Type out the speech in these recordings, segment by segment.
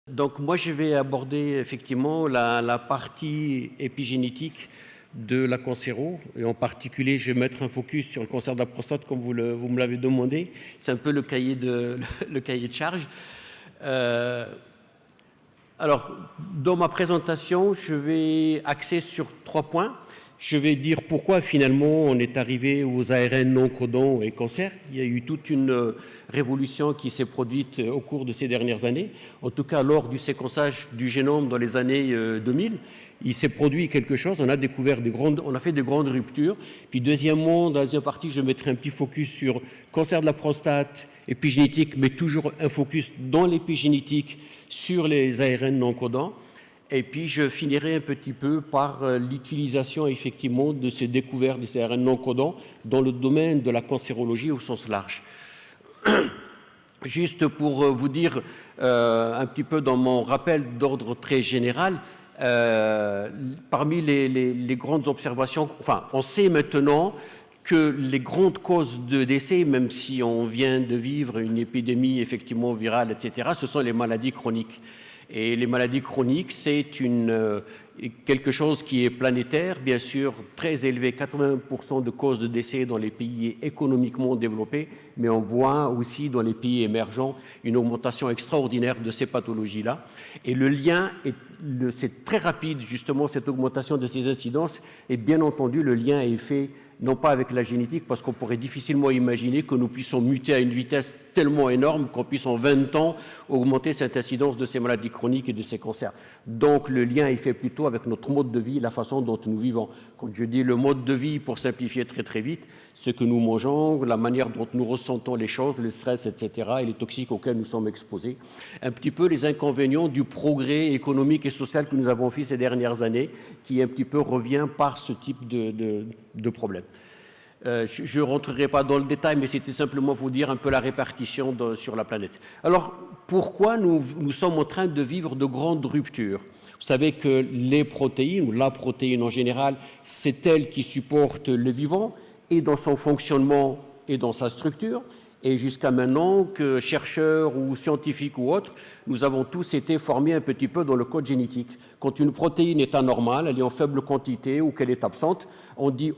Donc moi je vais aborder effectivement la partie épigénétique de la cancéro, et en particulier je vais mettre un focus sur le cancer de la prostate comme vous me l'avez demandé. C'est un peu le cahier de charge. Alors dans ma présentation je vais axer sur 3 points. Je vais dire pourquoi finalement on est arrivé aux ARN non codants et cancer. Il y a eu toute une révolution qui s'est produite au cours de ces dernières années. En tout cas, lors du séquençage du génome dans les années 2000, il s'est produit quelque chose. On a fait de grandes ruptures. Puis deuxièmement, dans la deuxième partie, je mettrai un petit focus sur cancer de la prostate, épigénétique, mais toujours un focus dans l'épigénétique sur les ARN non codants. Et puis, je finirai un petit peu par l'utilisation, effectivement, de ces découvertes des ARN non codants dans le domaine de la cancérologie au sens large. Juste pour vous dire un petit peu dans mon rappel d'ordre très général, parmi les grandes observations, enfin, on sait maintenant que les grandes causes de décès, même si on vient de vivre une épidémie effectivement virale, etc., ce sont les maladies chroniques. Et les maladies chroniques, c'est quelque chose qui est planétaire, bien sûr, très élevé, 80% de causes de décès dans les pays économiquement développés, mais on voit aussi dans les pays émergents une augmentation extraordinaire de ces pathologies-là. Et le lien, c'est très rapide, justement, cette augmentation de ces incidences, et bien entendu, le lien est fait non pas avec la génétique, parce qu'on pourrait difficilement imaginer que nous puissions muter à une vitesse tellement énorme qu'on puisse en 20 ans augmenter cette incidence de ces maladies chroniques et de ces cancers. Donc le lien est fait plutôt avec notre mode de vie, la façon dont nous vivons. Quand je dis le mode de vie, pour simplifier très très vite, ce que nous mangeons, la manière dont nous ressentons les choses, le stress, etc., et les toxiques auxquels nous sommes exposés. Un petit peu les inconvénients du progrès économique et social que nous avons fait ces dernières années, qui un petit peu revient par ce type de problème. Je ne rentrerai pas dans le détail, mais c'était simplement vous dire un peu la répartition sur la planète. Alors, pourquoi nous sommes en train de vivre de grandes ruptures? Vous savez que les protéines, ou la protéine en général, c'est elle qui supporte le vivant, et dans son fonctionnement et dans sa structure. Et jusqu'à maintenant, que chercheurs ou scientifiques ou autres, nous avons tous été formés un petit peu dans le code génétique. Quand une protéine est anormale, elle est en faible quantité ou qu'elle est absente, on dit,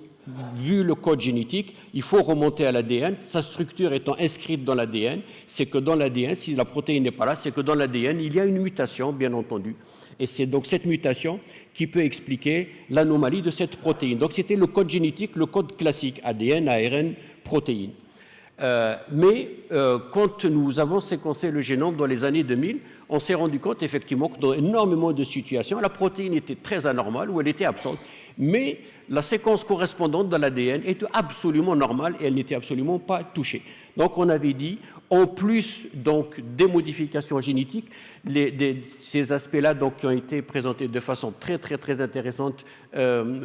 vu le code génétique, il faut remonter à l'ADN. Sa structure étant inscrite dans l'ADN, c'est que dans l'ADN, si la protéine n'est pas là, c'est que dans l'ADN, il y a une mutation, bien entendu. Et c'est donc cette mutation qui peut expliquer l'anomalie de cette protéine. Donc c'était le code génétique, le code classique, ADN, ARN, protéine. Quand nous avons séquencé le génome dans les années 2000, on s'est rendu compte effectivement que dans énormément de situations, la protéine était très anormale ou elle était absente, mais la séquence correspondante de l'ADN était absolument normale et elle n'était absolument pas touchée. Donc on avait dit, en plus donc, des modifications génétiques, ces aspects-là donc, qui ont été présentés de façon très très très intéressante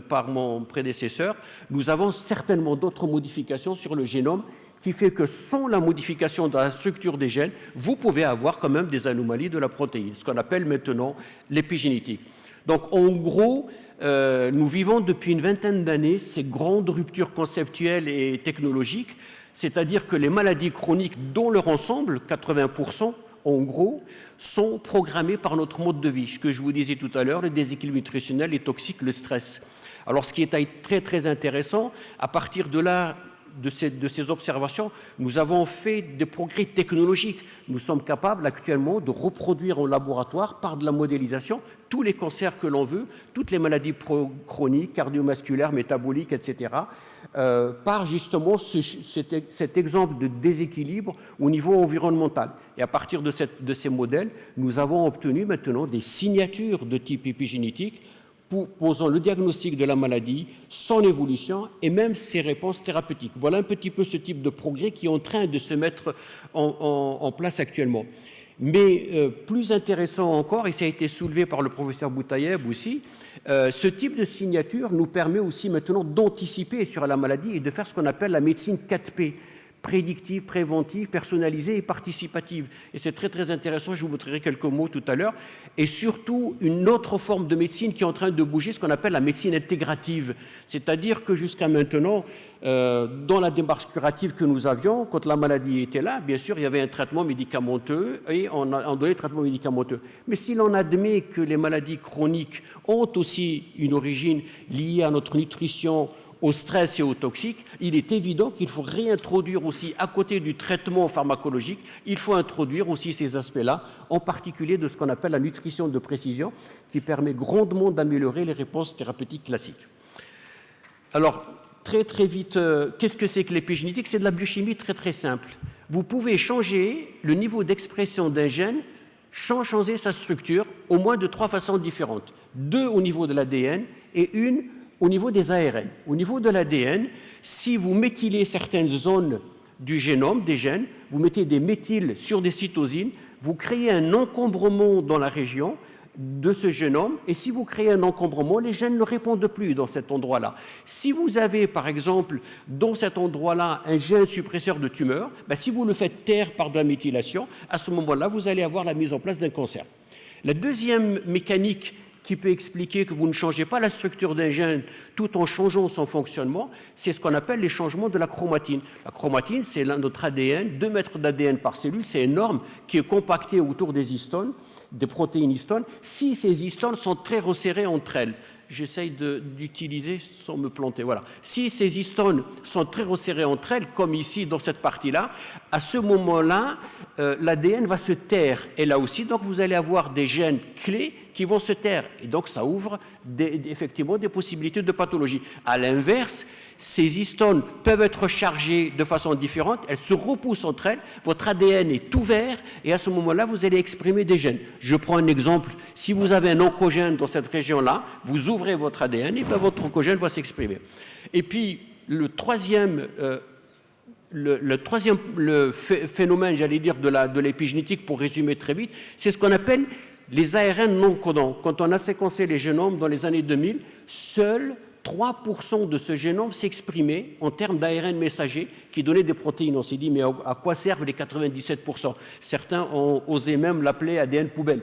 par mon prédécesseur, nous avons certainement d'autres modifications sur le génome qui fait que sans la modification de la structure des gènes, vous pouvez avoir quand même des anomalies de la protéine, ce qu'on appelle maintenant l'épigénétique. Donc en gros, nous vivons depuis une vingtaine d'années ces grandes ruptures conceptuelles et technologiques, c'est-à-dire que les maladies chroniques, dont leur ensemble, 80%, en gros, sont programmées par notre mode de vie. Ce que je vous disais tout à l'heure, le déséquilibre nutritionnel, les toxiques, le stress. Alors ce qui est très très intéressant, à partir de là, de ces observations, nous avons fait des progrès technologiques. Nous sommes capables actuellement de reproduire en laboratoire, par de la modélisation, tous les cancers que l'on veut, toutes les maladies chroniques, cardiovasculaires, métaboliques, etc., par justement cet exemple de déséquilibre au niveau environnemental. Et à partir de ces modèles, nous avons obtenu maintenant des signatures de type épigénétique posant le diagnostic de la maladie, son évolution et même ses réponses thérapeutiques. Voilà un petit peu ce type de progrès qui est en train de se mettre en place actuellement. Mais plus intéressant encore, et ça a été soulevé par le professeur Boutayeb aussi, ce type de signature nous permet aussi maintenant d'anticiper sur la maladie et de faire ce qu'on appelle la médecine 4P. prédictive, préventive, personnalisée et participative. Et c'est très très intéressant, je vous montrerai quelques mots tout à l'heure. Et surtout, une autre forme de médecine qui est en train de bouger, ce qu'on appelle la médecine intégrative. C'est-à-dire que jusqu'à maintenant, dans la démarche curative que nous avions, quand la maladie était là, bien sûr, il y avait un traitement médicamenteux et on donnait le traitement médicamenteux. Mais si l'on admet que les maladies chroniques ont aussi une origine liée à notre nutrition, au stress et aux toxiques, il est évident qu'il faut réintroduire aussi, à côté du traitement pharmacologique, il faut introduire aussi ces aspects-là, en particulier de ce qu'on appelle la nutrition de précision, qui permet grandement d'améliorer les réponses thérapeutiques classiques. Alors, très très vite, qu'est-ce que c'est que l'épigénétique? C'est de la biochimie très très simple. Vous pouvez changer le niveau d'expression d'un gène sans changer sa structure, au moins de 3 façons différentes. 2 au niveau de l'ADN et 1 au niveau des ARN. Au niveau de l'ADN, si vous méthylez certaines zones du génome, des gènes, vous mettez des méthyles sur des cytosines, vous créez un encombrement dans la région de ce génome, et si vous créez un encombrement, les gènes ne répondent plus dans cet endroit-là. Si vous avez, par exemple, dans cet endroit-là, un gène suppresseur de tumeur, si vous le faites taire par de la méthylation, à ce moment-là, vous allez avoir la mise en place d'un cancer. La deuxième mécanique qui peut expliquer que vous ne changez pas la structure d'un gène tout en changeant son fonctionnement, c'est ce qu'on appelle les changements de la chromatine. La chromatine, c'est notre ADN, 2 mètres d'ADN par cellule, c'est énorme, qui est compacté autour des histones, des protéines histones. Si ces histones sont très resserrées entre elles, j'essaye d'utiliser sans me planter, voilà. Si ces histones sont très resserrées entre elles, comme ici dans cette partie-là, à ce moment-là, l'ADN va se taire. Et là aussi, donc, vous allez avoir des gènes clés qui vont se taire. Et donc, ça ouvre effectivement des possibilités de pathologie. À l'inverse, ces histones peuvent être chargées de façon différente, elles se repoussent entre elles, votre ADN est ouvert, et à ce moment-là, vous allez exprimer des gènes. Je prends un exemple. Si vous avez un oncogène dans cette région-là, vous ouvrez votre ADN, et bien votre oncogène va s'exprimer. Et puis, le troisième phénomène, j'allais dire, de l'épigénétique, pour résumer très vite, c'est ce qu'on appelle les ARN non codants. Quand on a séquencé les génomes dans les années 2000, seuls 3% de ce génome s'exprimait en termes d'ARN messager qui donnaient des protéines. On s'est dit, mais à quoi servent les 97%? Certains ont osé même l'appeler ADN poubelle.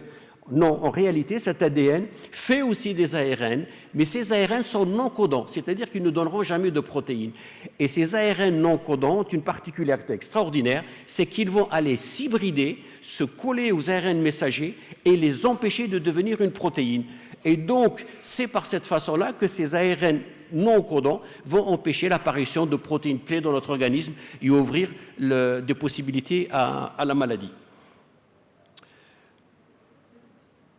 Non, en réalité, cet ADN fait aussi des ARN, mais ces ARN sont non codants, c'est-à-dire qu'ils ne donneront jamais de protéines. Et ces ARN non codants ont une particularité extraordinaire, c'est qu'ils vont aller s'hybrider, se coller aux ARN messagers et les empêcher de devenir une protéine. Et donc, c'est par cette façon-là que ces ARN non codants vont empêcher l'apparition de protéines clés dans notre organisme et ouvrir des possibilités à la maladie.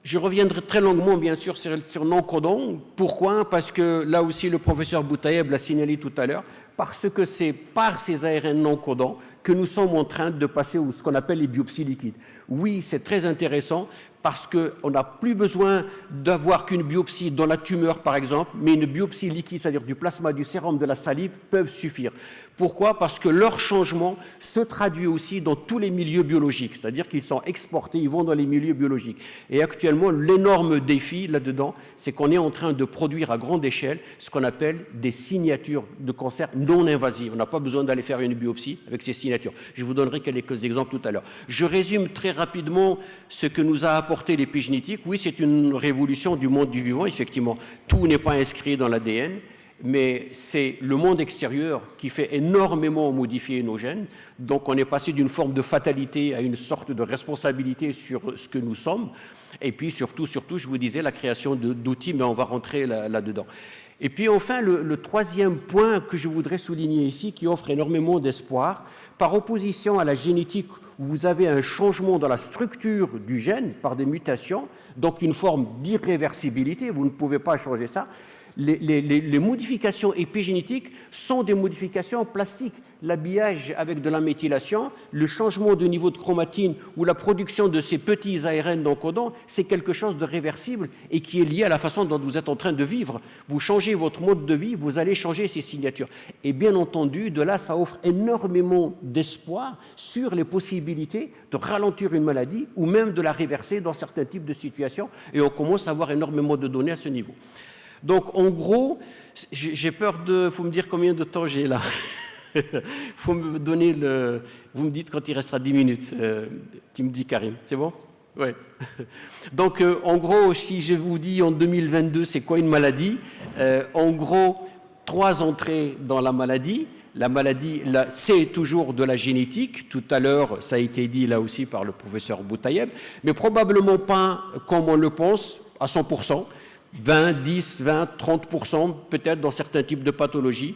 Je reviendrai très longuement, bien sûr, sur non-codons. Pourquoi? Parce que là aussi, le professeur Boutayeb l'a signalé tout à l'heure, parce que c'est par ces ARN non-codants que nous sommes en train de passer à ce qu'on appelle les biopsies liquides. Oui, c'est très intéressant, parce qu'on n'a plus besoin d'avoir qu'une biopsie dans la tumeur, par exemple, mais une biopsie liquide, c'est-à-dire du plasma, du sérum, de la salive, peuvent suffire. Pourquoi? Parce que leur changement se traduit aussi dans tous les milieux biologiques, c'est-à-dire qu'ils sont exportés, ils vont dans les milieux biologiques. Et actuellement, l'énorme défi là-dedans, c'est qu'on est en train de produire à grande échelle ce qu'on appelle des signatures de cancer non invasives. On n'a pas besoin d'aller faire une biopsie avec ces signatures. Je vous donnerai quelques exemples tout à l'heure. Je résume très rapidement ce que nous a apporté l'épigénétique. Oui, c'est une révolution du monde du vivant, effectivement. Tout n'est pas inscrit dans l'ADN. Mais c'est le monde extérieur qui fait énormément modifier nos gènes. Donc on est passé d'une forme de fatalité à une sorte de responsabilité sur ce que nous sommes. Et puis surtout, je vous disais, la création d'outils, mais on va rentrer là-dedans. Et puis enfin, le troisième point que je voudrais souligner ici, qui offre énormément d'espoir, par opposition à la génétique où vous avez un changement dans la structure du gène par des mutations, donc une forme d'irréversibilité, vous ne pouvez pas changer ça. Les modifications épigénétiques sont des modifications plastiques. L'habillage avec de la méthylation, le changement de niveau de chromatine ou la production de ces petits ARN non codants, c'est quelque chose de réversible et qui est lié à la façon dont vous êtes en train de vivre. Vous changez votre mode de vie, vous allez changer ces signatures. Et bien entendu, de là, ça offre énormément d'espoir sur les possibilités de ralentir une maladie ou même de la réverser dans certains types de situations. Et on commence à avoir énormément de données à ce niveau. Donc, en gros, j'ai peur de... Il faut me dire combien de temps j'ai là. Faut me donner le... Vous me dites quand il restera 10 minutes, tu me dis Karim, c'est bon? Oui. Donc, en gros, si je vous dis en 2022, c'est quoi une maladie? En gros, 3 entrées dans la maladie. La maladie, c'est toujours de la génétique. Tout à l'heure, ça a été dit là aussi par le professeur Boutayeb, mais probablement pas comme on le pense, à 100%, 20, 10, 20, 30% peut-être dans certains types de pathologies.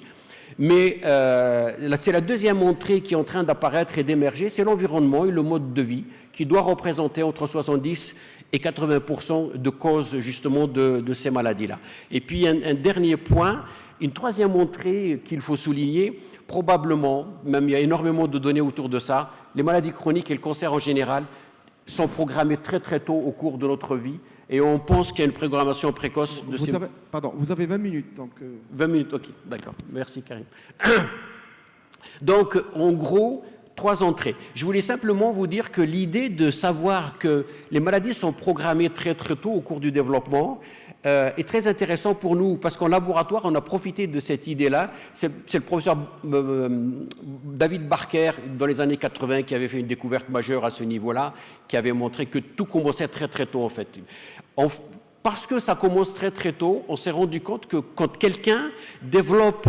Mais c'est la deuxième entrée qui est en train d'apparaître et d'émerger, c'est l'environnement et le mode de vie qui doit représenter entre 70 et 80% de causes justement de ces maladies-là. Et puis un dernier point, une troisième entrée qu'il faut souligner, probablement, même il y a énormément de données autour de ça, les maladies chroniques et le cancer en général sont programmés très très tôt au cours de notre vie et on pense qu'il y a une programmation précoce de ces... Pardon, vous avez 20 minutes. Donc 20 minutes, ok, d'accord. Merci Karim. Donc, en gros, 3 entrées. Je voulais simplement vous dire que l'idée de savoir que les maladies sont programmées très très tôt au cours du développement est très intéressant pour nous parce qu'en laboratoire, on a profité de cette idée-là. C'est le professeur David Barker, dans les années 80, qui avait fait une découverte majeure à ce niveau-là, qui avait montré que tout commençait très très tôt en fait. Parce que ça commence très très tôt, on s'est rendu compte que quand quelqu'un développe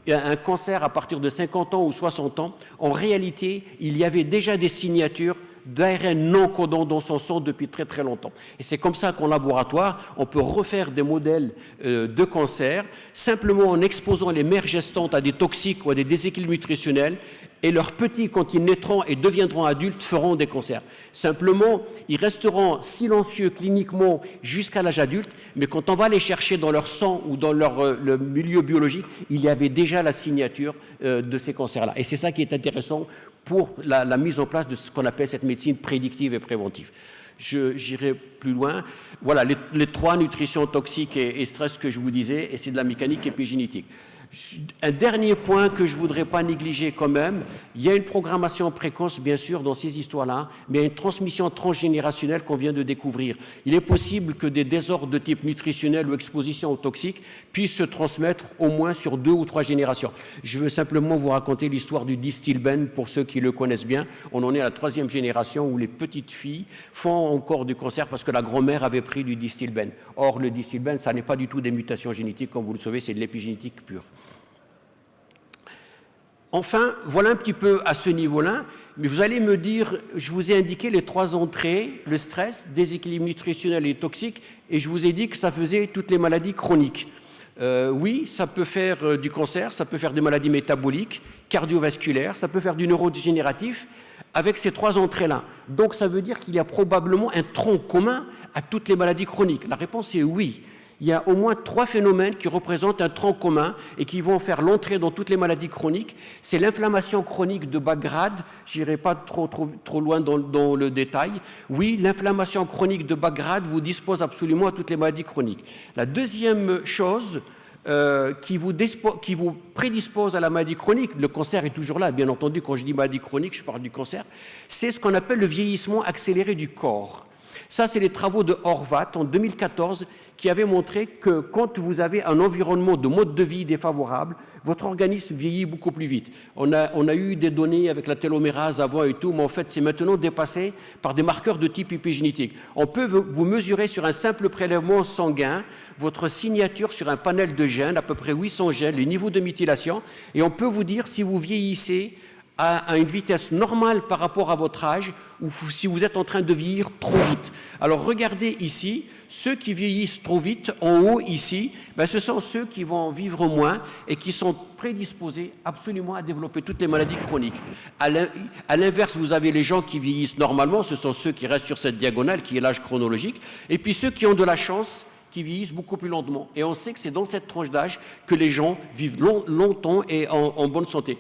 un cancer à partir de 50 ans ou 60 ans, en réalité, il y avait déjà des signatures d'ARN non codant dans son sang depuis très très longtemps. Et c'est comme ça qu'en laboratoire, on peut refaire des modèles de cancer simplement en exposant les mères gestantes à des toxiques ou à des déséquilibres nutritionnels et leurs petits, quand ils naîtront et deviendront adultes, feront des cancers. Simplement, ils resteront silencieux cliniquement jusqu'à l'âge adulte, mais quand on va les chercher dans leur sang ou dans le milieu biologique, il y avait déjà la signature de ces cancers-là. Et c'est ça qui est intéressant pour la mise en place de ce qu'on appelle cette médecine prédictive et préventive. J'irai plus loin. Voilà, les 3 nutritions toxiques et stress que je vous disais, et c'est de la mécanique épigénétique. Un dernier point que je ne voudrais pas négliger quand même, il y a une programmation précoce bien sûr dans ces histoires-là, mais il y a une transmission transgénérationnelle qu'on vient de découvrir. Il est possible que des désordres de type nutritionnel ou exposition aux toxiques puissent se transmettre au moins sur 2 ou 3 générations. Je veux simplement vous raconter l'histoire du Distilben pour ceux qui le connaissent bien. On en est à la 3e génération où les petites filles font encore du cancer parce que la grand-mère avait pris du Distilben. Or, le Distilben, ça n'est pas du tout des mutations génétiques, comme vous le savez, c'est de l'épigénétique pure. Enfin, voilà un petit peu à ce niveau-là, mais vous allez me dire, je vous ai indiqué les 3 entrées, le stress, déséquilibre nutritionnel et toxique, et je vous ai dit que ça faisait toutes les maladies chroniques. Oui, ça peut faire du cancer, ça peut faire des maladies métaboliques, cardiovasculaires, ça peut faire du neurodégénératif, avec ces 3 entrées-là. Donc ça veut dire qu'il y a probablement un tronc commun à toutes les maladies chroniques. La réponse est oui. Il y a au moins 3 phénomènes qui représentent un tronc commun et qui vont faire l'entrée dans toutes les maladies chroniques. C'est l'inflammation chronique de bas grade, je n'irai pas trop loin dans le détail. Oui, l'inflammation chronique de bas grade vous dispose absolument à toutes les maladies chroniques. La deuxième chose qui vous prédispose à la maladie chronique, le cancer est toujours là, bien entendu, quand je dis maladie chronique, je parle du cancer, c'est ce qu'on appelle le vieillissement accéléré du corps. Ça, c'est les travaux de Horvat en 2014 qui avaient montré que quand vous avez un environnement de mode de vie défavorable, votre organisme vieillit beaucoup plus vite. On a eu des données avec la télomérase avant et tout, mais en fait, c'est maintenant dépassé par des marqueurs de type épigénétique. On peut vous mesurer sur un simple prélèvement sanguin votre signature sur un panel de gènes, à peu près 800 gènes, les niveaux de méthylation, et on peut vous dire si vous vieillissez à une vitesse normale par rapport à votre âge ou si vous êtes en train de vieillir trop vite. Alors regardez ici, ceux qui vieillissent trop vite, en haut ici, ce sont ceux qui vont vivre moins et qui sont prédisposés absolument à développer toutes les maladies chroniques. À l'inverse, vous avez les gens qui vieillissent normalement, ce sont ceux qui restent sur cette diagonale qui est l'âge chronologique, et puis ceux qui ont de la chance, qui vieillissent beaucoup plus lentement. Et on sait que c'est dans cette tranche d'âge que les gens vivent longtemps et en bonne santé.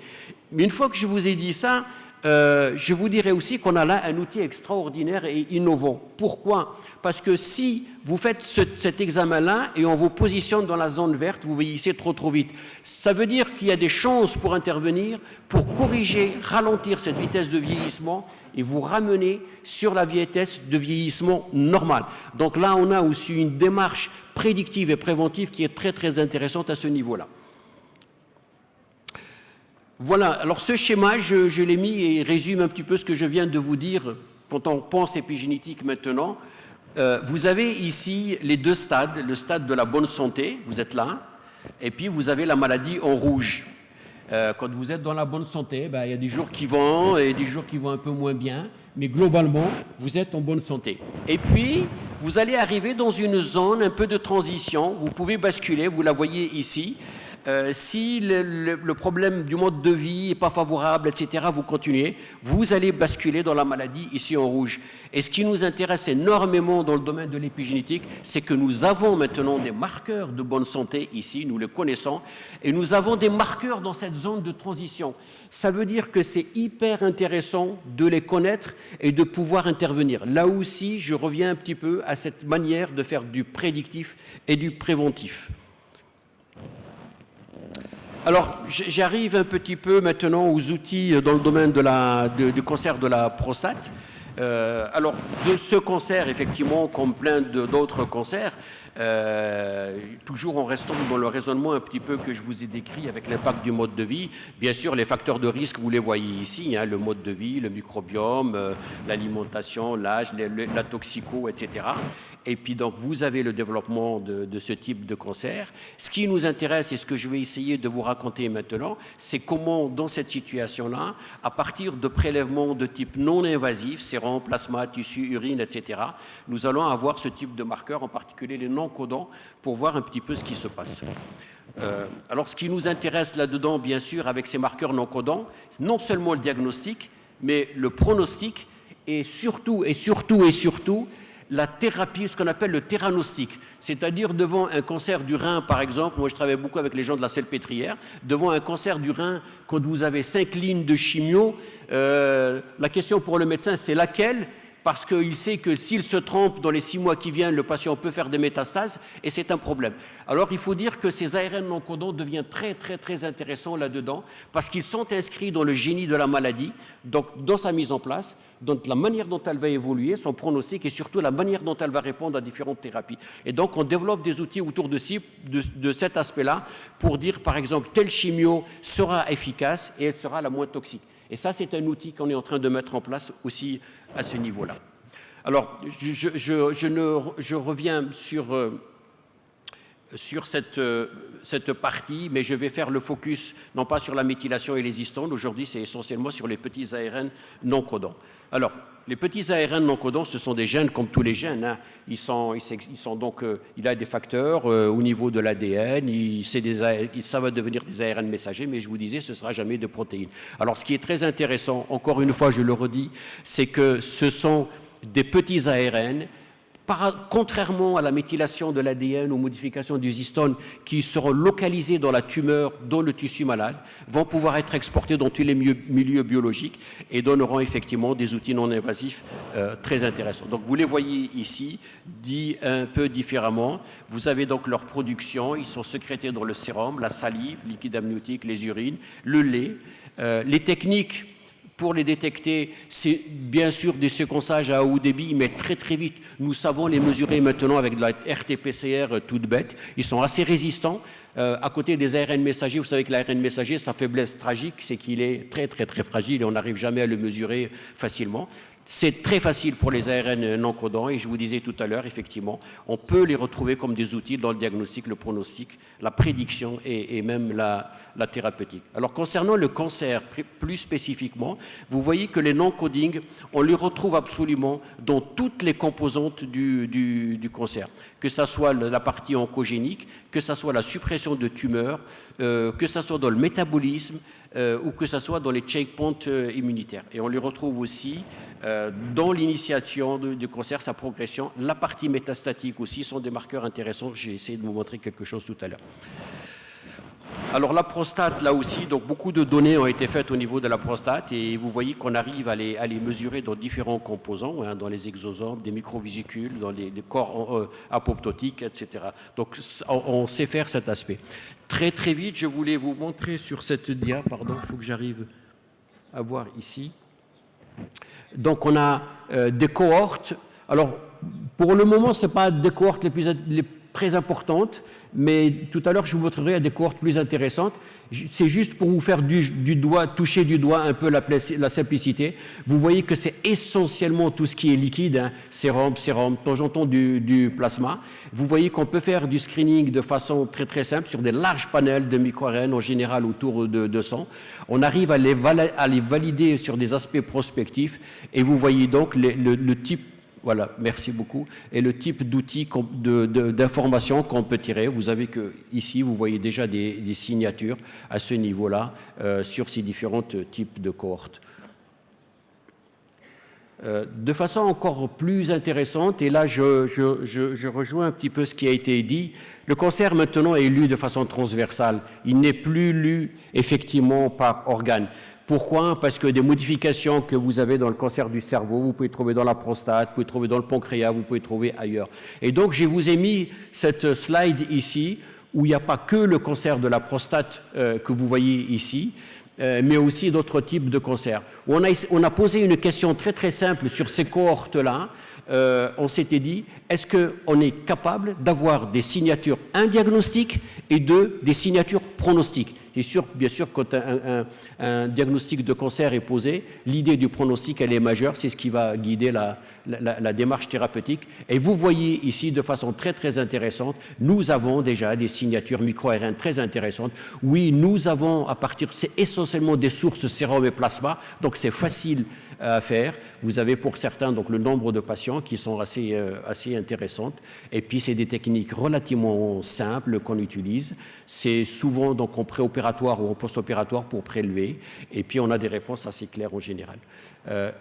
Mais une fois que je vous ai dit ça, je vous dirais aussi qu'on a là un outil extraordinaire et innovant. Pourquoi? Parce que si vous faites cet examen-là et on vous positionne dans la zone verte, vous vieillissez trop vite. Ça veut dire qu'il y a des chances pour intervenir, pour corriger, ralentir cette vitesse de vieillissement et vous ramener sur la vitesse de vieillissement normale. Donc là, on a aussi une démarche prédictive et préventive qui est très très intéressante à ce niveau-là. Voilà, alors ce schéma, je l'ai mis et résume un petit peu ce que je viens de vous dire quand on pense épigénétique maintenant. Vous avez ici les deux stades, le stade de la bonne santé, vous êtes là, et puis vous avez la maladie en rouge. Quand vous êtes dans la bonne santé, il y a des jours qui vont et des jours qui vont un peu moins bien, mais globalement, vous êtes en bonne santé. Et puis, vous allez arriver dans une zone un peu de transition, vous pouvez basculer, vous la voyez ici. Si le problème du mode de vie n'est pas favorable, etc., vous continuez, vous allez basculer dans la maladie ici en rouge. Et ce qui nous intéresse énormément dans le domaine de l'épigénétique, c'est que nous avons maintenant des marqueurs de bonne santé ici, nous les connaissons, et nous avons des marqueurs dans cette zone de transition. Ça veut dire que c'est hyper intéressant de les connaître et de pouvoir intervenir. Là aussi, je reviens un petit peu à cette manière de faire du prédictif et du préventif. Alors, j'arrive un petit peu maintenant aux outils dans le domaine du cancer de la prostate. Alors, de ce cancer, effectivement, comme plein d'autres cancers, toujours en restant dans le raisonnement un petit peu que je vous ai décrit avec l'impact du mode de vie, bien sûr, les facteurs de risque, vous les voyez ici, hein, le mode de vie, le microbiome, l'alimentation, l'âge, la toxico, etc. Et puis donc vous avez le développement de ce type de cancer. Ce qui nous intéresse et ce que je vais essayer de vous raconter maintenant, c'est comment dans cette situation-là, à partir de prélèvements de type non invasif, sérum, plasma, tissu, urine, etc., nous allons avoir ce type de marqueurs, en particulier les non-codants, pour voir un petit peu ce qui se passe. Alors ce qui nous intéresse là-dedans, bien sûr, avec ces marqueurs non-codants, c'est non seulement le diagnostic, mais le pronostic et surtout la thérapie, ce qu'on appelle le théranostic, c'est-à-dire devant un cancer du rein, par exemple, moi je travaille beaucoup avec les gens de la Salpêtrière, devant un cancer du rein, quand vous avez 5 lignes de chimio, la question pour le médecin, c'est laquelle ? Parce qu'il sait que s'il se trompe dans les 6 mois qui viennent, le patient peut faire des métastases et c'est un problème. Alors il faut dire que ces ARN non codants deviennent très intéressants là-dedans parce qu'ils sont inscrits dans le génie de la maladie, donc dans sa mise en place, dans la manière dont elle va évoluer, son pronostic et surtout la manière dont elle va répondre à différentes thérapies. Et donc on développe des outils autour de cet aspect-là pour dire par exemple telle chimio sera efficace et elle sera la moins toxique. Et ça, c'est un outil qu'on est en train de mettre en place aussi à ce niveau-là. Alors, je reviens sur cette partie, mais je vais faire le focus, non pas sur la méthylation et les histones. Aujourd'hui, c'est essentiellement sur les petits ARN non codants. Alors, les petits ARN non codants, ce sont des gènes comme tous les gènes. Hein. Il a des facteurs au niveau de l'ADN, ça va devenir des ARN messagers, mais je vous disais, ce ne sera jamais de protéines. Alors, ce qui est très intéressant, encore une fois, je le redis, c'est que ce sont des petits ARN, contrairement à la méthylation de l'ADN ou modification du histone qui seront localisés dans la tumeur, dans le tissu malade, vont pouvoir être exportés dans tous les milieux biologiques et donneront effectivement des outils non invasifs très intéressants. Donc vous les voyez ici, dit un peu différemment. Vous avez donc leur production, ils sont sécrétés dans le sérum, la salive, liquide amniotique, les urines, le lait. Les techniques pour les détecter, c'est bien sûr des séquençages à haut débit, mais très vite, nous savons les mesurer maintenant avec de la RT-PCR toute bête. Ils sont assez résistants. À côté des ARN messagers, vous savez que l'ARN messager, sa faiblesse tragique, c'est qu'il est très fragile et on n'arrive jamais à le mesurer facilement. C'est très facile pour les ARN non codants et je vous disais tout à l'heure, effectivement, on peut les retrouver comme des outils dans le diagnostic, le pronostic, la prédiction et même la thérapeutique. Alors concernant le cancer plus spécifiquement, vous voyez que les non-coding, on les retrouve absolument dans toutes les composantes du cancer, que ce soit la partie oncogénique, que ce soit la suppression de tumeurs, que ce soit dans le métabolisme ou que ce soit dans les checkpoints immunitaires. Et on les retrouve aussi dans l'initiation du cancer, sa progression. La partie métastatique aussi sont des marqueurs intéressants. J'ai essayé de vous montrer quelque chose tout à l'heure. Alors la prostate, là aussi, donc beaucoup de données ont été faites au niveau de la prostate et vous voyez qu'on arrive à les mesurer dans différents composants, hein, dans les exosomes, des microvésicules, dans les corps apoptotiques, etc. Donc on sait faire cet aspect. Très vite, je voulais vous montrer sur cette dia, pardon, il faut que j'arrive à voir ici. Donc on a des cohortes. Alors pour le moment, ce n'est pas des cohortes les très importantes, mais tout à l'heure je vous montrerai des cohortes plus intéressantes. C'est juste pour vous faire toucher du doigt un peu la simplicité. Vous voyez que c'est essentiellement tout ce qui est liquide, hein, sérum, de temps en temps du plasma. Vous voyez qu'on peut faire du screening de façon très très simple sur des larges panels de micro-ARN en général autour de 200. On arrive à les valider sur des aspects prospectifs et vous voyez donc le type. Voilà, merci beaucoup. Et le type d'outils d'information qu'on peut tirer, vous avez que ici, vous voyez déjà des signatures à ce niveau-là sur ces différents types de cohortes. De façon encore plus intéressante, et là je rejoins un petit peu ce qui a été dit, le cancer maintenant est lu de façon transversale. Il n'est plus lu effectivement par organe. Pourquoi? Parce que des modifications que vous avez dans le cancer du cerveau, vous pouvez trouver dans la prostate, vous pouvez trouver dans le pancréas, vous pouvez trouver ailleurs. Et donc, je vous ai mis cette slide ici, où il n'y a pas que le cancer de la prostate que vous voyez ici, mais aussi d'autres types de cancers. On a posé une question très très simple sur ces cohortes-là. On s'était dit, est-ce qu'on est capable d'avoir des signatures, un diagnostic et des signatures pronostiques? C'est sûr, bien sûr, quand un diagnostic de cancer est posé, l'idée du pronostic, elle est majeure, c'est ce qui va guider la démarche thérapeutique. Et vous voyez ici, de façon très, très intéressante, nous avons déjà des signatures micro-ARN très intéressantes. Oui, nous avons, c'est essentiellement des sources sérum et plasma, donc c'est facile à faire. Vous avez pour certains donc le nombre de patients qui sont assez intéressantes. Et puis c'est des techniques relativement simples qu'on utilise. C'est souvent donc en préopératoire ou en post-opératoire pour prélever. Et puis on a des réponses assez claires en général.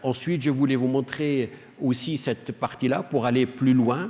Ensuite, je voulais vous montrer aussi cette partie-là pour aller plus loin.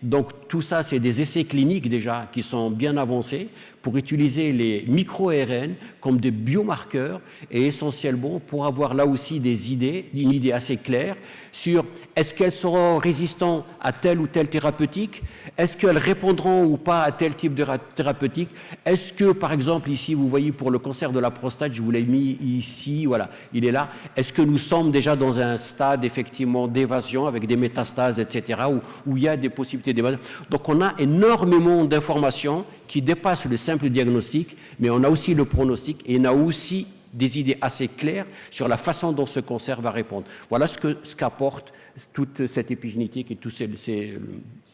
Donc tout ça, c'est des essais cliniques déjà qui sont bien avancés pour utiliser les micro-ARN comme des biomarqueurs et essentiellement pour avoir là aussi une idée assez claire sur est-ce qu'elles seront résistantes à telle ou telle thérapeutique, est-ce qu'elles répondront ou pas à tel type de thérapeutique, est-ce que par exemple ici vous voyez pour le cancer de la prostate, je vous l'ai mis ici, voilà, il est là, est-ce que nous sommes déjà dans un stade effectivement d'évasion avec des métastases, etc., où il y a des possibilités d'évasion. Donc on a énormément d'informations qui dépassent le simple diagnostic, mais on a aussi le pronostic et on a aussi des idées assez claires sur la façon dont ce cancer va répondre. Voilà ce qu'apporte toute cette épigénétique et tous ces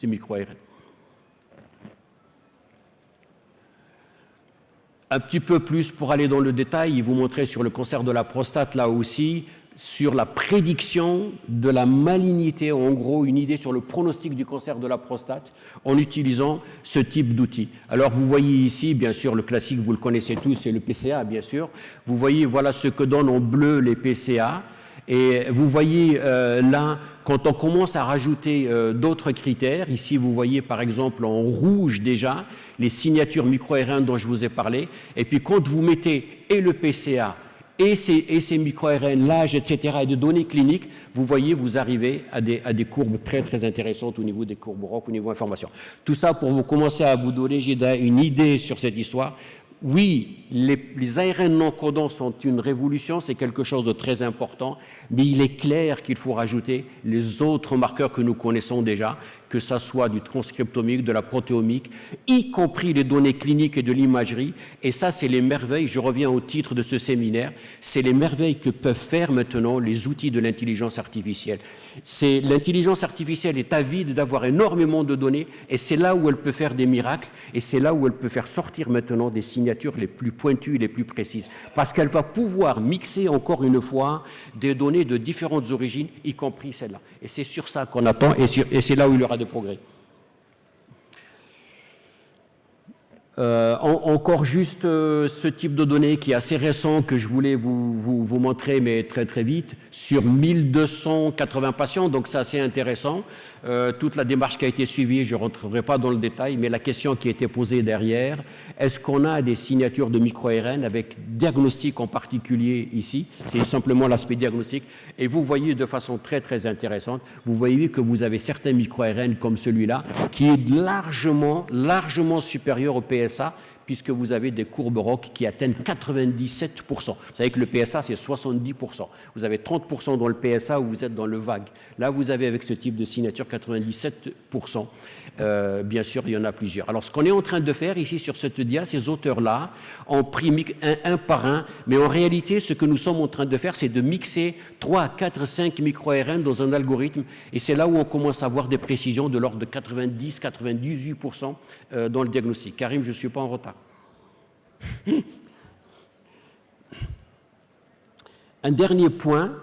micro-ARN. Un petit peu plus pour aller dans le détail, et vous montrer sur le cancer de la prostate là aussi, sur la prédiction de la malignité, en gros une idée sur le pronostic du cancer de la prostate en utilisant ce type d'outil. Alors vous voyez ici, bien sûr, le classique, vous le connaissez tous, c'est le PCA, bien sûr. Vous voyez, voilà ce que donnent en bleu les PCA. Et vous voyez là, quand on commence à rajouter d'autres critères, ici vous voyez par exemple en rouge déjà les signatures micro-ARN dont je vous ai parlé. Et puis quand vous mettez et le PCA, et ces micro-ARN, l'âge, etc., et de données cliniques, vous voyez, vous arrivez à des courbes très, très intéressantes au niveau des courbes ROC, au niveau information. Tout ça pour vous commencer à vous donner une idée sur cette histoire. Oui, les ARN non codants sont une révolution, c'est quelque chose de très important, mais il est clair qu'il faut rajouter les autres marqueurs que nous connaissons déjà, que ça soit du transcriptomique, de la protéomique, y compris les données cliniques et de l'imagerie. Et ça, c'est les merveilles, je reviens au titre de ce séminaire, c'est les merveilles que peuvent faire maintenant les outils de l'intelligence artificielle. L'intelligence artificielle est avide d'avoir énormément de données, et c'est là où elle peut faire des miracles, et c'est là où elle peut faire sortir maintenant des signatures les plus pointues et les plus précises. Parce qu'elle va pouvoir mixer encore une fois des données de différentes origines, y compris celle-là. Et c'est sur ça qu'on attend, et c'est là où il y aura des progrès. Encore juste ce type de données qui est assez récent, que je voulais vous montrer, mais très très vite, sur 1280 patients, donc c'est assez intéressant. Toute la démarche qui a été suivie, je ne rentrerai pas dans le détail, mais la question qui a été posée derrière, est-ce qu'on a des signatures de micro-ARN avec diagnostic en particulier ici? C'est simplement l'aspect diagnostic. Et vous voyez de façon très très intéressante, vous voyez que vous avez certains micro-ARN comme celui-là, qui est largement supérieur au PSA, puisque vous avez des courbes ROC qui atteignent 97%. Vous savez que le PSA, c'est 70%. Vous avez 30% dans le PSA où vous êtes dans le vague. Là, vous avez avec ce type de signature 97%. Bien sûr, il y en a plusieurs. Alors, ce qu'on est en train de faire ici sur cette dia, ces auteurs-là ont pris un par un, mais en réalité, ce que nous sommes en train de faire, c'est de mixer 3, 4, 5 micro-ARN dans un algorithme, et c'est là où on commence à avoir des précisions de l'ordre de 90-98% dans le diagnostic. Karim, je ne suis pas en retard. Un dernier point,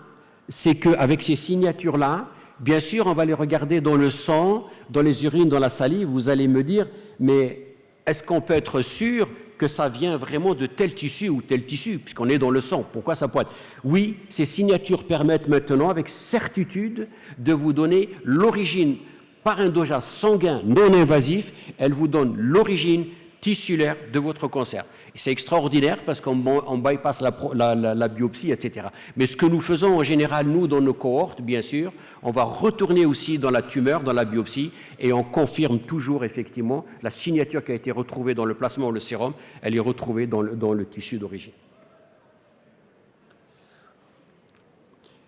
c'est qu'avec ces signatures-là, bien sûr, on va les regarder dans le sang, dans les urines, dans la salive. Vous allez me dire, mais est-ce qu'on peut être sûr que ça vient vraiment de tel tissu ou tel tissu, puisqu'on est dans le sang? Pourquoi ça pointe? Oui, ces signatures permettent maintenant, avec certitude, de vous donner l'origine par un dosage sanguin non invasif. Elle vous donne l'origine tissulaire de votre cancer. C'est extraordinaire parce qu'on bypasse la biopsie, etc. Mais ce que nous faisons en général, nous, dans nos cohortes, bien sûr, on va retourner aussi dans la tumeur, dans la biopsie, et on confirme toujours, effectivement, la signature qui a été retrouvée dans le plasma ou le sérum, elle est retrouvée dans le tissu d'origine.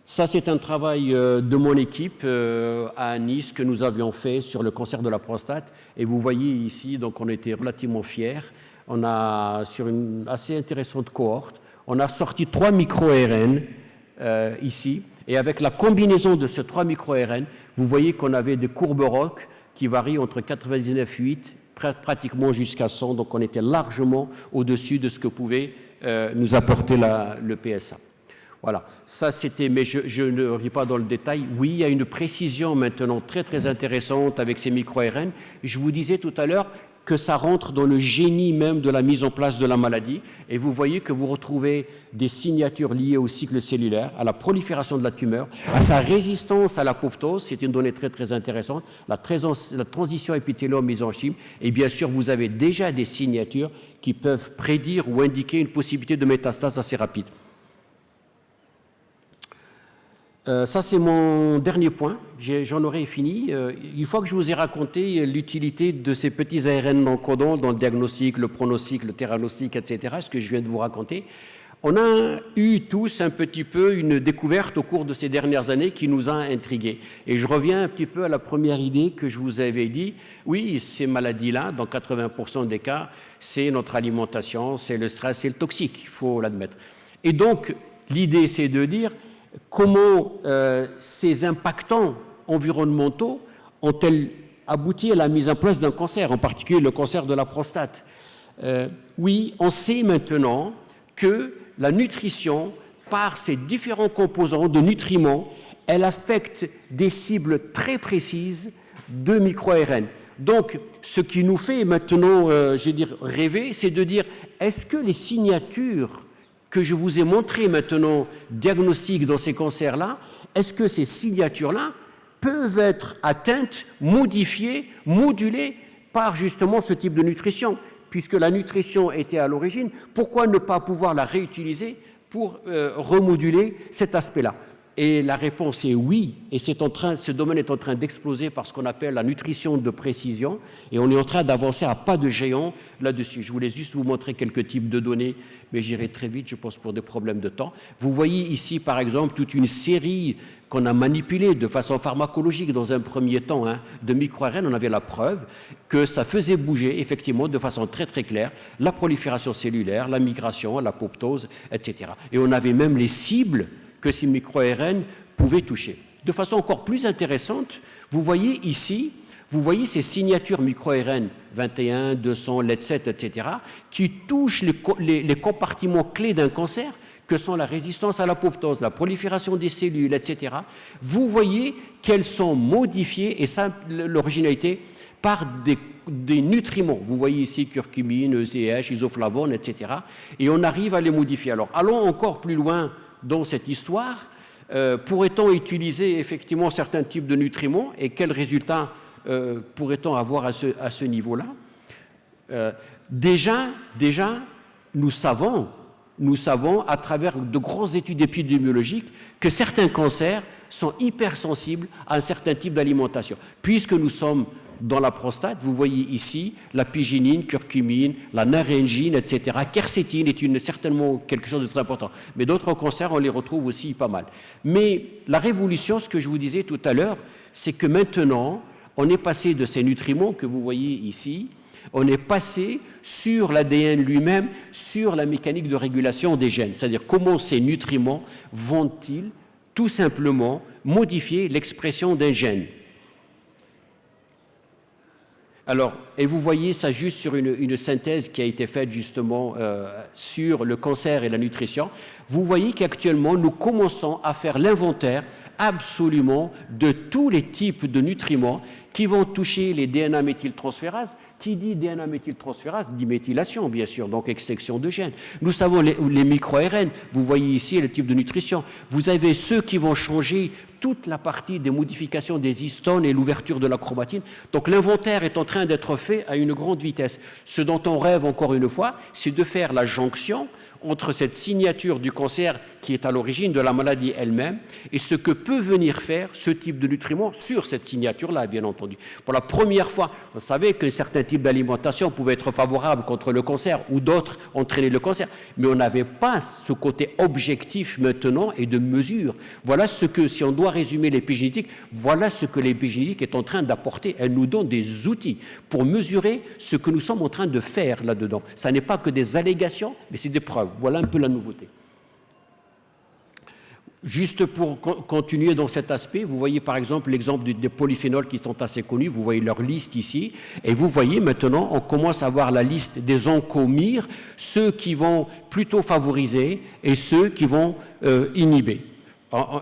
Ça, c'est un travail de mon équipe à Nice que nous avions fait sur le cancer de la prostate. Et vous voyez ici, donc on était relativement fiers. On a, sur une assez intéressante cohorte, on a sorti 3 micro-ARN ici. Et avec la combinaison de ces 3 micro-ARN, vous voyez qu'on avait des courbes ROC qui varient entre 99,8 pratiquement jusqu'à 100. Donc on était largement au-dessus de ce que pouvait nous apporter le PSA. Voilà, ça c'était, mais je ne ris pas dans le détail. Oui, il y a une précision maintenant très très intéressante avec ces micro-ARN. Je vous disais tout à l'heure que ça rentre dans le génie même de la mise en place de la maladie. Et vous voyez que vous retrouvez des signatures liées au cycle cellulaire, à la prolifération de la tumeur, à sa résistance à l'apoptose, c'est une donnée très très intéressante, la transition épithélium-mésenchyme, et bien sûr vous avez déjà des signatures qui peuvent prédire ou indiquer une possibilité de métastase assez rapide. Ça, c'est mon dernier point. J'en aurai fini. Une fois que je vous ai raconté l'utilité de ces petits ARN non-codants dans le diagnostic, le pronostic, le theranostic, etc., ce que je viens de vous raconter, on a eu tous un petit peu une découverte au cours de ces dernières années qui nous a intrigués. Et je reviens un petit peu à la première idée que je vous avais dit. Oui, ces maladies-là, dans 80% des cas, c'est notre alimentation, c'est le stress, c'est le toxique, il faut l'admettre. Et donc, l'idée, c'est de dire comment ces impactants environnementaux ont-elles abouti à la mise en place d'un cancer, en particulier le cancer de la prostate. Oui, on sait maintenant que la nutrition, par ses différents composants de nutriments, elle affecte des cibles très précises de micro-ARN. Donc, ce qui nous fait maintenant, rêver, c'est de dire, est-ce que les signatures que je vous ai montré maintenant, diagnostic dans ces cancers-là, est-ce que ces signatures-là peuvent être atteintes, modifiées, modulées par justement ce type de nutrition? Puisque la nutrition était à l'origine, pourquoi ne pas pouvoir la réutiliser pour remoduler cet aspect-là? Et la réponse est oui, et ce domaine est en train d'exploser par ce qu'on appelle la nutrition de précision, et on est en train d'avancer à pas de géant là-dessus. Je voulais juste vous montrer quelques types de données, mais j'irai très vite, je pense, pour des problèmes de temps. Vous voyez ici, par exemple, toute une série qu'on a manipulée de façon pharmacologique dans un premier temps, de micro-ARN. On avait la preuve que ça faisait bouger, effectivement, de façon très très claire, la prolifération cellulaire, la migration, l'apoptose, etc. Et on avait même les cibles que ces micro-ARN pouvaient toucher. De façon encore plus intéressante, vous voyez ici, ces signatures micro-ARN 21, 200, LED7, etc., qui touchent les compartiments clés d'un cancer, que sont la résistance à l'apoptose, la prolifération des cellules, etc. Vous voyez qu'elles sont modifiées, et ça, l'originalité, par des nutriments. Vous voyez ici curcumine, ECH, isoflavone, etc. Et on arrive à les modifier. Alors, allons encore plus loin dans cette histoire. Pourrait-on utiliser effectivement certains types de nutriments et quels résultats pourrait-on avoir à ce niveau-là? Déjà, nous savons à travers de grosses études épidémiologiques que certains cancers sont hypersensibles à un certain type d'alimentation. Puisque nous sommes dans la prostate. Vous voyez ici la piginine, curcumine, la naringine, etc. Quercétine est certainement quelque chose de très important. Mais d'autres cancers, on les retrouve aussi pas mal. Mais la révolution, ce que je vous disais tout à l'heure, c'est que maintenant, on est passé de ces nutriments que vous voyez ici, on est passé sur l'ADN lui-même, sur la mécanique de régulation des gènes. C'est-à-dire comment ces nutriments vont-ils tout simplement modifier l'expression d'un gène. Alors, et vous voyez ça juste sur une synthèse qui a été faite justement sur le cancer et la nutrition. Vous voyez qu'actuellement, nous commençons à faire l'inventaire absolument de tous les types de nutriments qui vont toucher les DNA méthyltransférases. Qui dit DNA méthyltransférase dit méthylation, bien sûr, donc extinction de gènes. Nous savons les micro-ARN, vous voyez ici le type de nutrition. Vous avez ceux qui vont changer toute la partie des modifications des histones et l'ouverture de la chromatine. Donc l'inventaire est en train d'être fait à une grande vitesse. Ce dont on rêve encore une fois, c'est de faire la jonction entre cette signature du cancer qui est à l'origine de la maladie elle-même et ce que peut venir faire ce type de nutriment sur cette signature-là, bien entendu. Pour la première fois, on savait qu'un certain type d'alimentation pouvait être favorable contre le cancer ou d'autres entraîner le cancer, mais on n'avait pas ce côté objectif maintenant et de mesure. Voilà ce que, si on doit résumer l'épigénétique, voilà ce que l'épigénétique est en train d'apporter. Elle nous donne des outils pour mesurer ce que nous sommes en train de faire là-dedans. Ça n'est pas que des allégations, mais c'est des preuves. Voilà un peu la nouveauté. Juste pour continuer dans cet aspect, vous voyez par exemple l'exemple des polyphénols qui sont assez connus, vous voyez leur liste ici, et vous voyez maintenant, on commence à voir la liste des oncomyres, ceux qui vont plutôt favoriser et ceux qui vont inhiber.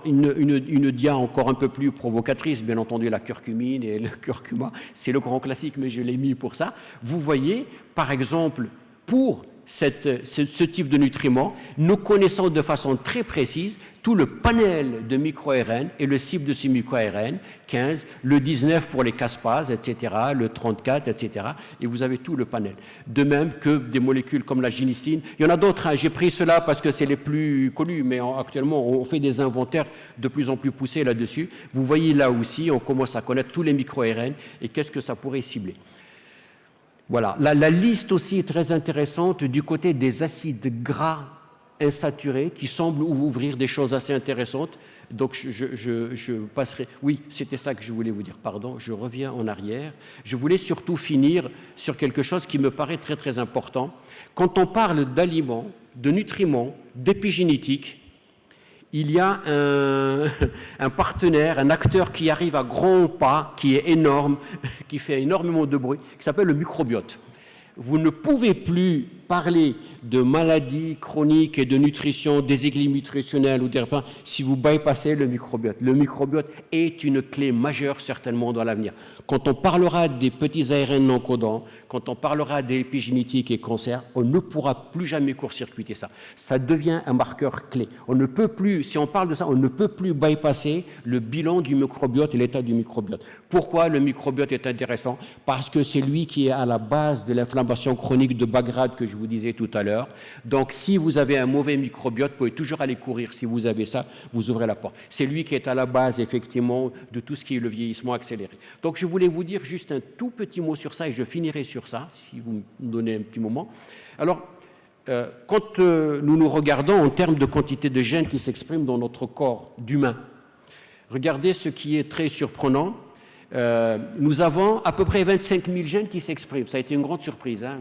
Une dia encore un peu plus provocatrice, bien entendu la curcumine et le curcuma, c'est le grand classique, mais je l'ai mis pour ça. Vous voyez par exemple pour ce type de nutriments, nous connaissons de façon très précise tout le panel de micro-ARN et le cible de ces micro-ARN, 15, le 19 pour les caspases, etc., le 34, etc., et vous avez tout le panel. De même que des molécules comme la gynécine. Il y en a d'autres, hein. J'ai pris cela parce que c'est les plus connus, mais actuellement, on fait des inventaires de plus en plus poussés là-dessus. Vous voyez là aussi, on commence à connaître tous les micro-ARN et qu'est-ce que ça pourrait cibler. Voilà. La liste aussi est très intéressante du côté des acides gras insaturés qui semblent ouvrir des choses assez intéressantes. Donc je passerai... Oui, c'était ça que je voulais vous dire. Pardon, je reviens en arrière. Je voulais surtout finir sur quelque chose qui me paraît très très important. Quand on parle d'aliments, de nutriments, d'épigénétique, il y a un partenaire, un acteur qui arrive à grands pas, qui est énorme, qui fait énormément de bruit, qui s'appelle le microbiote. Vous ne pouvez plus parler de maladies chroniques et de nutrition, déséquilibre nutritionnel ou des repas si vous bypassez le microbiote. Le microbiote est une clé majeure certainement dans l'avenir. Quand on parlera des petits ARN non codants, quand on parlera d'épigénétique et cancer, on ne pourra plus jamais court-circuiter ça. Ça devient un marqueur clé. On ne peut plus, si on parle de ça, on ne peut plus bypasser le bilan du microbiote et l'état du microbiote. Pourquoi le microbiote est intéressant? Parce que c'est lui qui est à la base de l'inflammation chronique de bas grade que je vous disais tout à l'heure. Donc, si vous avez un mauvais microbiote, vous pouvez toujours aller courir. Si vous avez ça, vous ouvrez la porte. C'est lui qui est à la base, effectivement, de tout ce qui est le vieillissement accéléré. Donc, je voulais vous dire juste un tout petit mot sur ça et je finirai sur ça, si vous me donnez un petit moment. Alors, quand nous nous regardons en termes de quantité de gènes qui s'expriment dans notre corps d'humain, regardez ce qui est très surprenant. Nous avons à peu près 25 000 gènes qui s'expriment. Ça a été une grande surprise. Hein.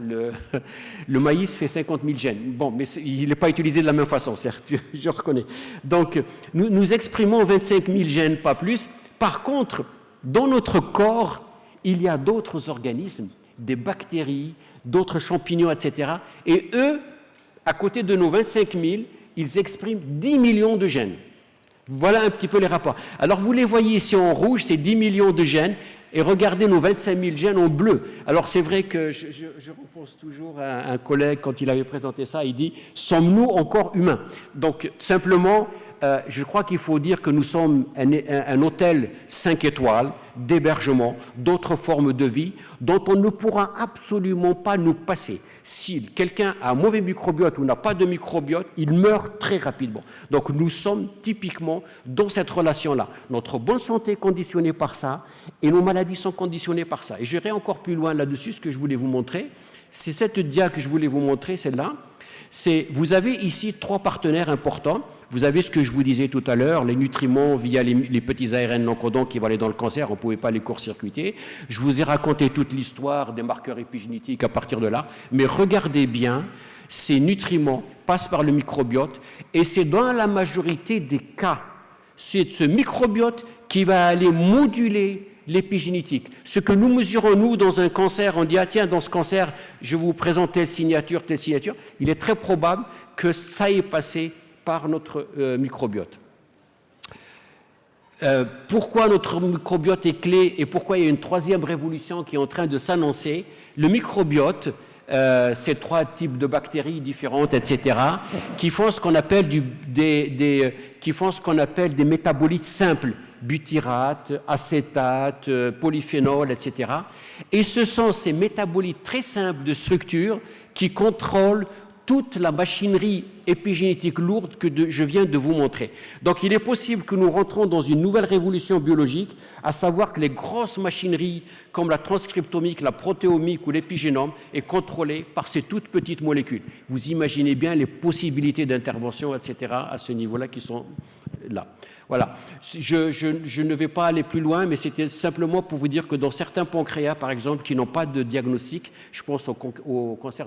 Le maïs fait 50 000 gènes. Bon, mais il n'est pas utilisé de la même façon, certes, je reconnais. Donc, nous exprimons 25 000 gènes, pas plus. Par contre, dans notre corps, il y a d'autres organismes, des bactéries, d'autres champignons, etc. Et eux, à côté de nos 25 000, ils expriment 10 millions de gènes. Voilà un petit peu les rapports. Alors, vous les voyez ici en rouge, c'est 10 millions de gènes, et regardez nos 25 000 gènes en bleu. Alors, c'est vrai que je repense toujours à un collègue, quand il avait présenté ça, il dit « Sommes-nous encore humains ?» Donc, simplement, je crois qu'il faut dire que nous sommes un hôtel 5 étoiles, d'hébergement, d'autres formes de vie dont on ne pourra absolument pas nous passer. Si quelqu'un a un mauvais microbiote ou n'a pas de microbiote, il meurt très rapidement. Donc nous sommes typiquement dans cette relation-là. Notre bonne santé est conditionnée par ça et nos maladies sont conditionnées par ça. Et j'irai encore plus loin là-dessus, ce que je voulais vous montrer, c'est cette dia que je voulais vous montrer, celle-là. Vous avez ici 3 partenaires importants. Vous avez ce que je vous disais tout à l'heure, les nutriments via les petits ARN non codants qui vont aller dans le cancer, on ne pouvait pas les court-circuiter. Je vous ai raconté toute l'histoire des marqueurs épigénétiques à partir de là. Mais regardez bien, ces nutriments passent par le microbiote et c'est dans la majorité des cas, c'est ce microbiote qui va aller moduler l'épigénétique. Ce que nous mesurons, nous, dans un cancer, on dit, ah tiens, dans ce cancer, je vous présente telle signature, il est très probable que ça ait passé par notre microbiote. Pourquoi notre microbiote est clé et pourquoi il y a une 3e révolution qui est en train de s'annoncer? Le microbiote, ces 3 types de bactéries différentes, etc., qui font ce qu'on appelle des métabolites simples, butyrate, acétate, polyphénol, etc. Et ce sont ces métabolites très simples de structure qui contrôlent toute la machinerie épigénétique lourde que je viens de vous montrer. Donc il est possible que nous rentrons dans une nouvelle révolution biologique, à savoir que les grosses machineries comme la transcriptomique, la protéomique ou l'épigénome est contrôlée par ces toutes petites molécules. Vous imaginez bien les possibilités d'intervention, etc., à ce niveau-là qui sont là. Voilà, je ne vais pas aller plus loin, mais c'était simplement pour vous dire que dans certains pancréas, par exemple, qui n'ont pas de diagnostic, je pense au cancer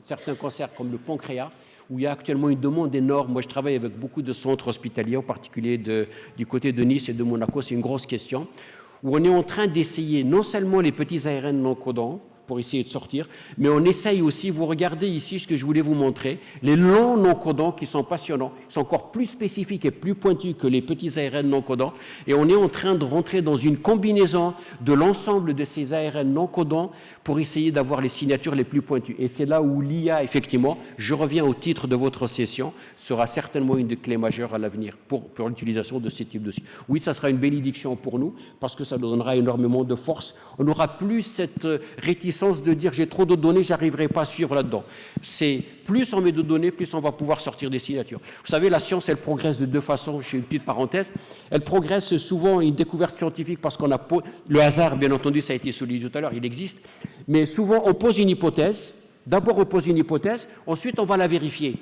certains cancers comme le pancréas, où il y a actuellement une demande énorme. Moi, je travaille avec beaucoup de centres hospitaliers, en particulier du côté de Nice et de Monaco, c'est une grosse question, où on est en train d'essayer non seulement les petits ARN non codants, pour essayer de sortir, mais on essaye aussi, vous regardez ici ce que je voulais vous montrer, les longs non-codants qui sont passionnants, sont encore plus spécifiques et plus pointus que les petits ARN non-codants, et on est en train de rentrer dans une combinaison de l'ensemble de ces ARN non-codants pour essayer d'avoir les signatures les plus pointues. Et c'est là où l'IA, effectivement, je reviens au titre de votre session, sera certainement une des clés majeures à l'avenir pour l'utilisation de ce type de sites. Oui, ça sera une bénédiction pour nous, parce que ça nous donnera énormément de force. On n'aura plus cette réticence de dire j'ai trop de données, j'arriverai pas à suivre là-dedans. C'est plus on met de données, plus on va pouvoir sortir des signatures. Vous savez, la science, elle progresse de 2 façons. Je fais une petite parenthèse. Elle progresse souvent une découverte scientifique parce qu'on a le hasard, bien entendu, ça a été souligné tout à l'heure, il existe. Mais souvent, on pose une hypothèse. D'abord, on pose une hypothèse. Ensuite, on va la vérifier.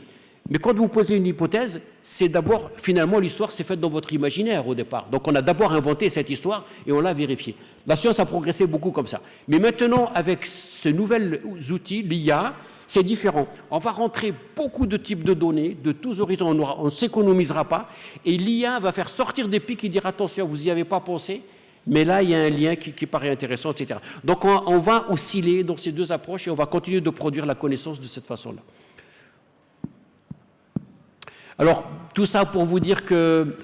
Mais quand vous posez une hypothèse, c'est d'abord, finalement, l'histoire s'est faite dans votre imaginaire au départ. Donc on a d'abord inventé cette histoire et on l'a vérifiée. La science a progressé beaucoup comme ça. Mais maintenant, avec ce nouvel outil, l'IA, c'est différent. On va rentrer beaucoup de types de données, de tous horizons, on ne s'économisera pas, et l'IA va faire sortir des pics et dire attention, vous n'y avez pas pensé, mais là, il y a un lien qui paraît intéressant, etc. Donc on va osciller dans ces 2 approches et on va continuer de produire la connaissance de cette façon-là. Alors, tout ça pour vous dire que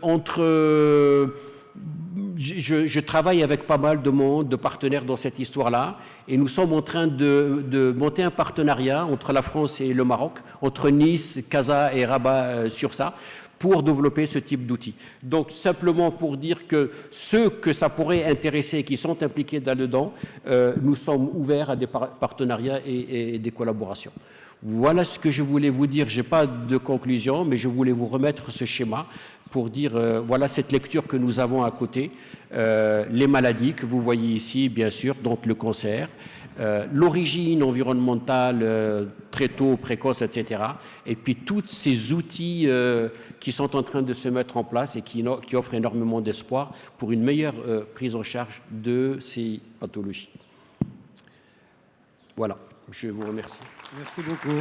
je travaille avec pas mal de monde, de partenaires dans cette histoire-là, et nous sommes en train de monter un partenariat entre la France et le Maroc, entre Nice, Casa et Rabat sur ça, pour développer ce type d'outils. Donc, simplement pour dire que ceux que ça pourrait intéresser, qui sont impliqués là-dedans, nous sommes ouverts à des partenariats et des collaborations. Voilà ce que je voulais vous dire. Je n'ai pas de conclusion, mais je voulais vous remettre ce schéma pour dire, voilà cette lecture que nous avons à côté. Les maladies que vous voyez ici, bien sûr, donc le cancer, l'origine environnementale très tôt, précoce, etc. Et puis tous ces outils qui sont en train de se mettre en place et qui offrent énormément d'espoir pour une meilleure prise en charge de ces pathologies. Voilà, je vous remercie. Merci beaucoup.